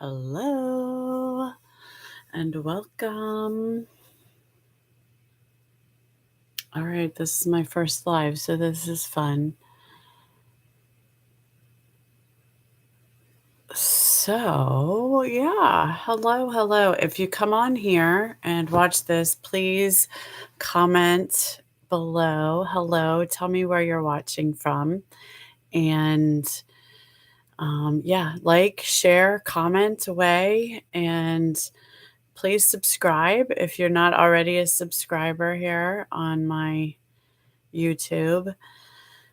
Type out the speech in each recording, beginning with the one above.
Hello and welcome. All right, this is my first live, so this is fun. So, yeah, hello. If you come on here and watch this, please comment below. Hello, tell me where you're watching from. And yeah, like, share, comment away. And please subscribe if you're not already a subscriber here on my YouTube.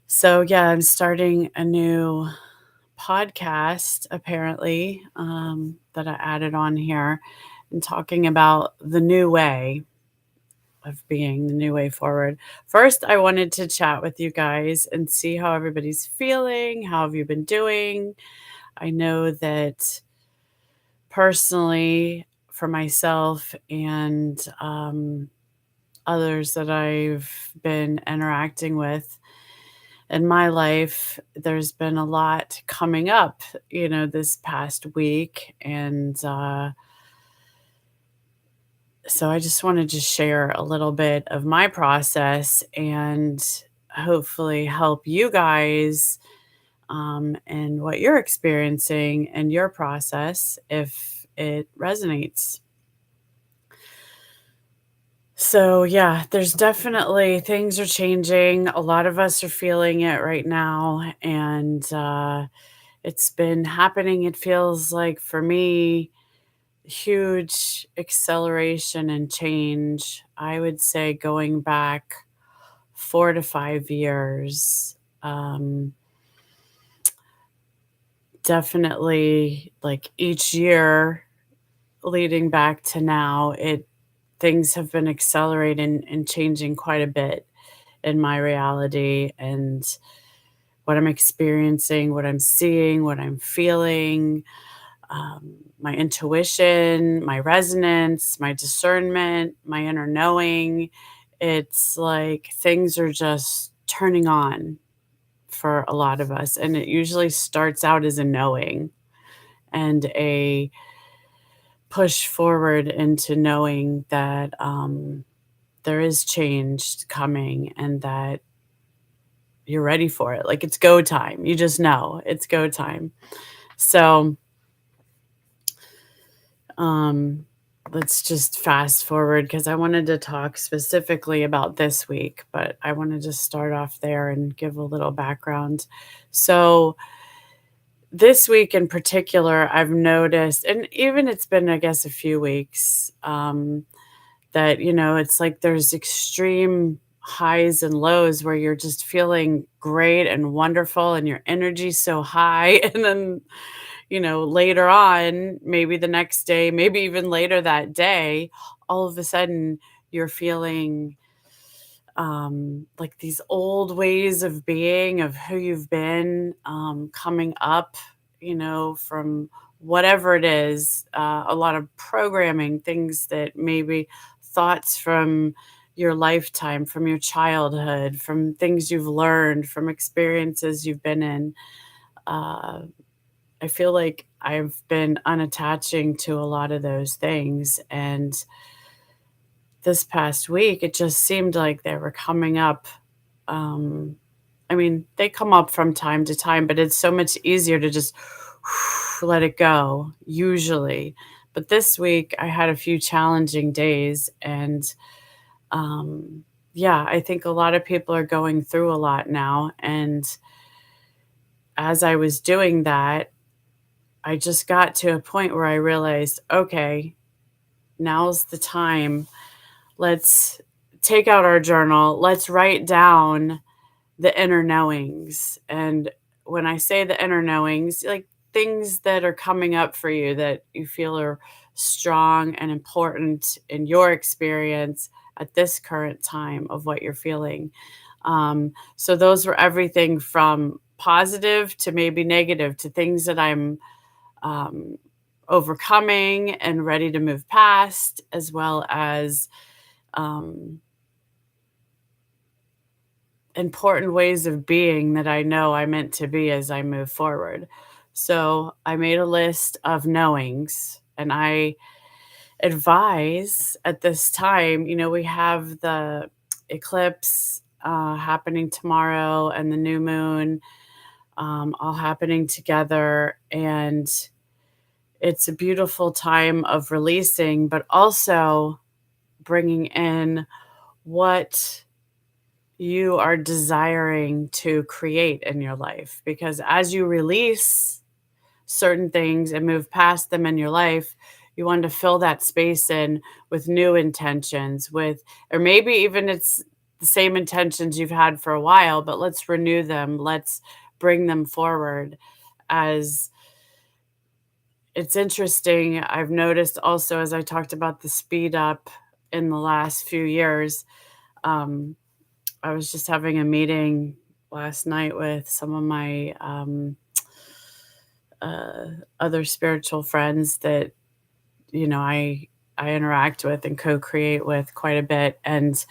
So, yeah, I'm starting a new podcast apparently that I added on here and talking about the new way of being, the new way forward. First, I wanted to chat with you guys and see how everybody's feeling. How have you been doing? I know that personally, for myself and others that I've been interacting with in my life, there's been a lot coming up, this past week. And so I just wanted to share a little bit of my process and hopefully help you guys and what you're experiencing in your process if it resonates. So, yeah, there's definitely things are changing. A lot of us are feeling it right now. And it's been happening, it feels like for me, huge acceleration and change. I would say going back 4 to 5 years. Definitely like each year leading back to now, it things have been accelerating and changing quite a bit in my reality and what I'm experiencing, what I'm seeing, what I'm feeling, my intuition, my resonance, my discernment, my inner knowing. It's like things are just turning on for a lot of us. And it usually starts out as a knowing and a push forward into knowing that there is change coming and that you're ready for it. Like it's go time. You just know it's go time. So, um, let's just fast forward because I wanted to talk specifically about this week, but I want to just start off there and give a little background. So, this week in particular, I've noticed, and even it's been, I guess, a few weeks, that, it's like there's extreme highs and lows where you're just feeling great and wonderful and your energy's so high. And then, later on, maybe the next day, maybe even later that day, all of a sudden you're feeling like these old ways of being, of who you've been, coming up, from whatever it is, a lot of programming, things that maybe thoughts from your lifetime, from your childhood, from things you've learned, from experiences you've been in. Uh, I feel like I've been unattaching to a lot of those things. And this past week, it just seemed like they were coming up. Um, I mean, they come up from time to time, but it's so much easier to just let it go, usually. But this week, I had a few challenging days. And yeah, I think a lot of people are going through a lot now. And as I was doing that, I just got to a point where I realized, okay, now's the time. Let's take out our journal. Let's write down the inner knowings. And when I say the inner knowings, like things that are coming up for you that you feel are strong and important in your experience at this current time of what you're feeling. So those were everything from positive to maybe negative to things that I'm um, overcoming and ready to move past, as well as um, important ways of being that I know I meant to be as I move forward. So I made a list of knowings, and I advise at this time, we have the eclipse happening tomorrow and the new moon all happening together. And it's a beautiful time of releasing, but also bringing in what you are desiring to create in your life. Because as you release certain things and move past them in your life, you want to fill that space in with new intentions, or maybe even it's the same intentions you've had for a while, but let's renew them. Let's bring them forward. As it's interesting, I've noticed also as I talked about the speed up in the last few years. um, I was just having a meeting last night with some of my uh, other spiritual friends that I interact with and co-create with quite a bit. And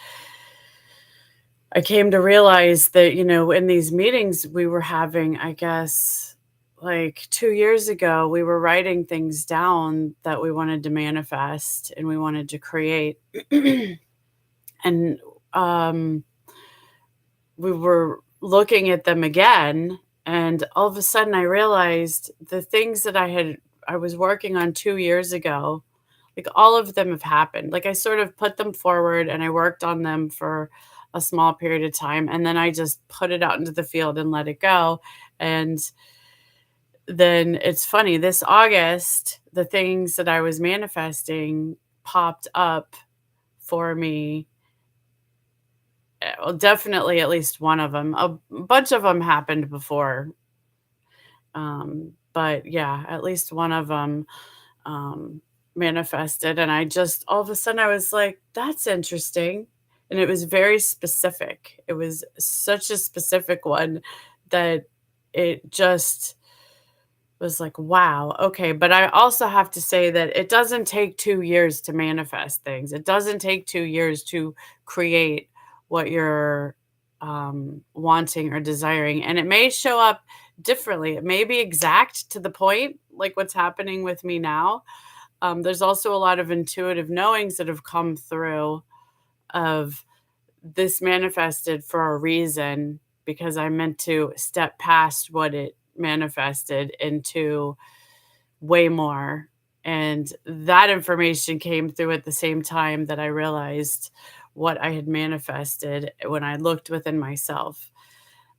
I came to realize that, in these meetings we were having, I guess, like 2 years ago, we were writing things down that we wanted to manifest and we wanted to create. And um, we were looking at them again. And all of a sudden I realized the things that I was working on 2 years ago, like, all of them have happened. Like, I sort of put them forward and I worked on them for a small period of time, and then I just put it out into the field and let it go. And then it's funny, this August, the things that I was manifesting popped up for me. Well, definitely at least one of them. A bunch of them happened before, but yeah, at least one of them um, manifested, and I just all of a sudden I was like, "That's interesting," and it was very specific. It was such a specific one that it just was like, "Wow, okay." But I also have to say that it doesn't take 2 years to manifest things. It doesn't take 2 years to create what you're wanting or desiring, and it may show up differently. It may be exact to the point, like what's happening with me now. There's also a lot of intuitive knowings that have come through of this manifested for a reason, because I meant to step past what it manifested into way more. And that information came through at the same time that I realized what I had manifested when I looked within myself.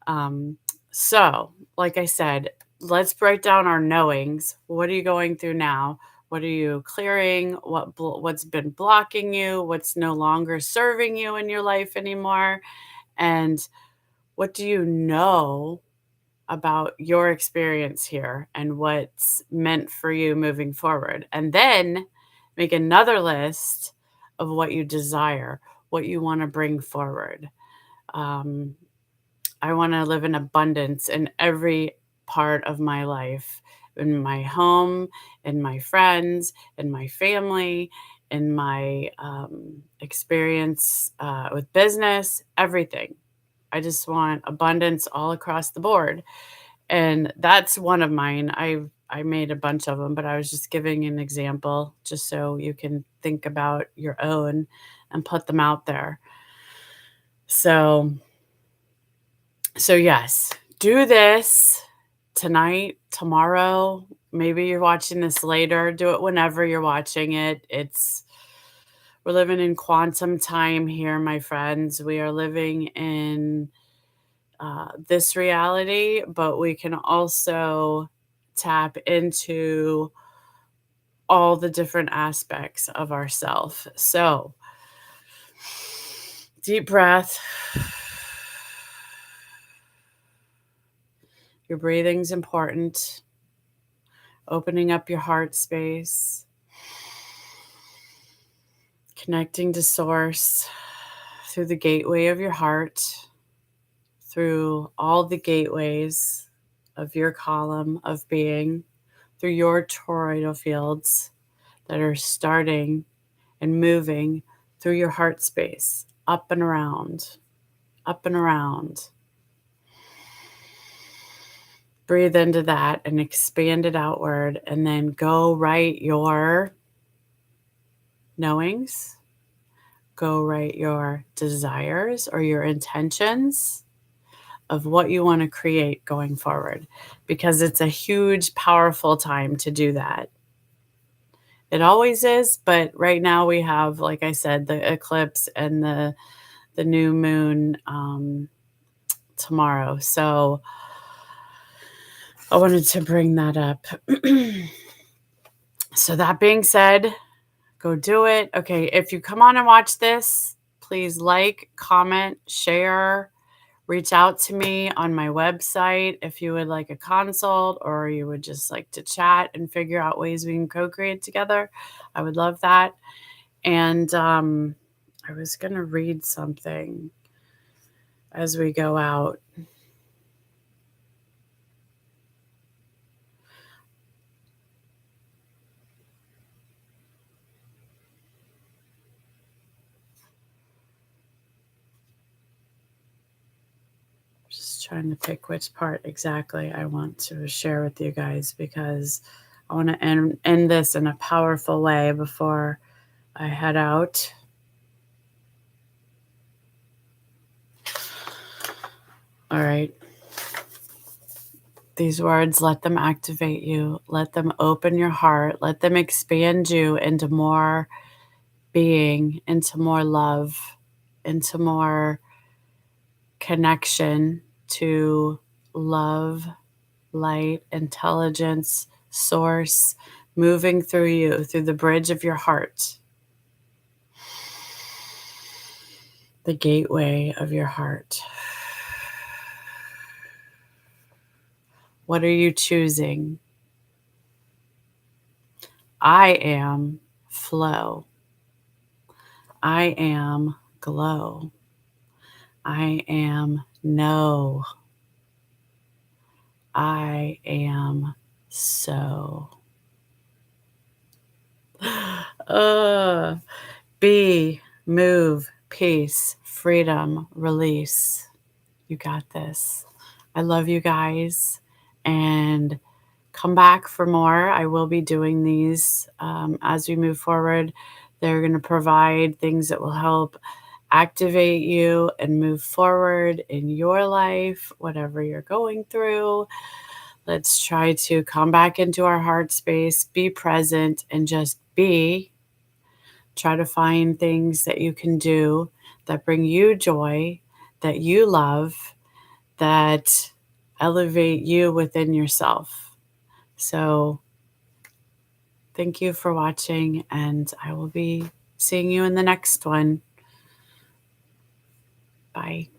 Um, so, like I said, let's break down our knowings. What are you going through now? What are you clearing? What's been blocking you? What's no longer serving you in your life anymore? And what do you know about your experience here and what's meant for you moving forward? And then make another list of what you desire, what you want to bring forward. Um, I wanna live in abundance in every part of my life, in my home, in my friends, in my family, in my, experience, with business, everything. I just want abundance all across the board, and that's one of mine. I made a bunch of them, but I was just giving an example just so you can think about your own and put them out there. So yes, do this tonight, tomorrow. Maybe you're watching this later. Do it whenever you're watching it. We're living in quantum time here, my friends. We are living in this reality, but we can also tap into all the different aspects of ourself. So, deep breath. Your breathing's important. Opening up your heart space, connecting to source through the gateway of your heart, through all the gateways of your column of being, through your toroidal fields that are starting and moving through your heart space, up and around, up and around. breathe into that and expand it outward, and then go write your knowings, go write your desires or your intentions of what you want to create going forward, because it's a huge, powerful time to do that. It always is, but right now we have, like I said, the eclipse and the new moon tomorrow. So I wanted to bring that up. So that being said, go do it. Okay, if you come on and watch this, please like, comment, share, reach out to me on my website if you would like a consult or you would just like to chat and figure out ways we can co-create together. I would love that. And I was going to read something as we go out. Just trying to pick which part exactly I want to share with you guys, because I want to end this in a powerful way before I head out. All right. These words, let them activate you. Let them open your heart. Let them expand you into more being, into more love, into more connection to love, light, intelligence, source, moving through you, through the bridge of your heart, the gateway of your heart. What are you choosing? I am flow. I am glow. I am know. I am so. Be, move, peace, freedom, release. You got this. I love you guys, and come back for more. I will be doing these as we move forward. They're going to provide things that will help activate you and move forward in your life, whatever you're going through. Let's try to come back into our heart space, be present, and just be. Try to find things that you can do that bring you joy, that you love, that elevate you within yourself. So thank you for watching, and I will be seeing you in the next one. Bye.